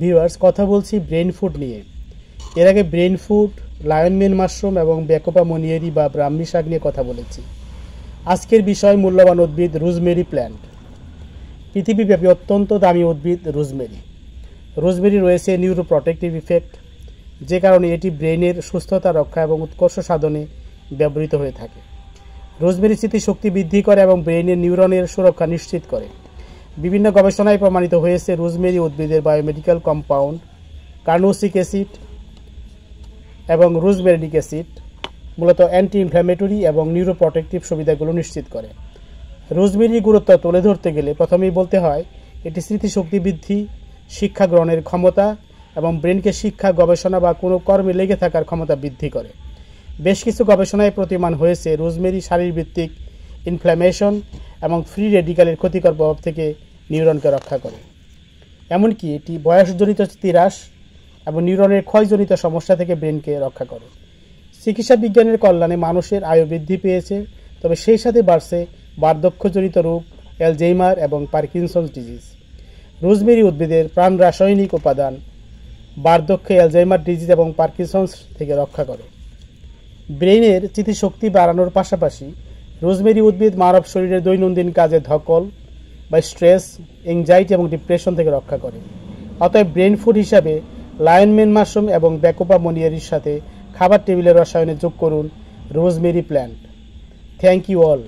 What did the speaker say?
Viewers, কথা বলছি brain food নিয়ে। এর আগে ব্রেন ফুড, লায়নমেন মাশরুম এবং ব্যাকোপা মনিয়েরি বা ব্রাহ্মী শাক নিয়ে কথা বলেছি। আজকের বিষয় মূল্যবান উদ্ভিদ রোজমেরি প্ল্যান্ট। পৃথিবীব্যাপী অত্যন্ত দামি উদ্ভিদ রোজমেরি। রোজমেরি রয়েছে নিউরোপ্রোটেক্টিভ ইফেক্ট, যে কারণে এটি ব্রেনের সুস্থতা রক্ষা এবং উৎকর্ষ সাধনে ব্যবহৃত হয়ে থাকে। রোজমেরি স্মৃতিশক্তি বৃদ্ধি করে এবং ব্রেনের নিউরনের সুরক্ষা নিশ্চিত করে। বিভিন্ন গবেষণায় প্রমাণিত হয়েছে রোজমেরি উদ্ভিদের বায়োমেডিক্যাল কম্পাউন্ড কার্নোসিক অ্যাসিড এবং রোজমেরিক অ্যাসিড মূলত অ্যান্টি ইনফ্ল্যামেটরি এবং নিউরোপ্রোটেক্টিভ সুবিধাগুলো নিশ্চিত করে। রোজমেরির গুরুত্ব তুলে ধরতে গেলে প্রথমেই বলতে হয় এটি স্মৃতিশক্তি বৃদ্ধি, শিক্ষা গ্রহণের ক্ষমতা এবং ব্রেনকে শিক্ষা, গবেষণা বা কোনো কর্মে লেগে থাকার ক্ষমতা বৃদ্ধি করে। বেশ কিছু গবেষণায় প্রতিমান হয়েছে রোজমেরি শারীরভিত্তিক ইনফ্ল্যামেশন এবং ফ্রি রেডিক্যালের ক্ষতিকর প্রভাব থেকে নিউরনকে রক্ষা করে। এমনকি এটি বয়সজনিত স্মৃতিহ্রাস এবং নিউরনের ক্ষয়জনিত সমস্যা থেকে ব্রেনকে রক্ষা করে। চিকিৎসা বিজ্ঞানের কল্যাণে মানুষের আয়ু বৃদ্ধি পেয়েছে, তবে সেই সাথে বাড়ছে বার্ধক্যজনিত রোগ, অ্যালঝেইমার এবং পার্কিনসন্স ডিজিজ। রোজমেরি উদ্ভিদের প্রাণ রাসায়নিক উপাদান বার্ধক্য, অ্যালঝেইমার ডিজিজ এবং পার্কিনসন্স থেকে রক্ষা করে। ব্রেইনের স্মৃতিশক্তি বাড়ানোর পাশাপাশি রোজমেরি উদ্ভিদ মানব শরীরের দৈনন্দিন কাজে ধকল বা স্ট্রেস, এংজাইটি এবং ডিপ্রেশন থেকে রক্ষা করে। অতএব ব্রেন ফুড হিসাবে লায়নমেন মাশরুম এবং ব্যাকোপা মনিয়ারির সাথে খাবার টেবিলের রসায়নে যোগ করুন rosemary plant. Thank you all.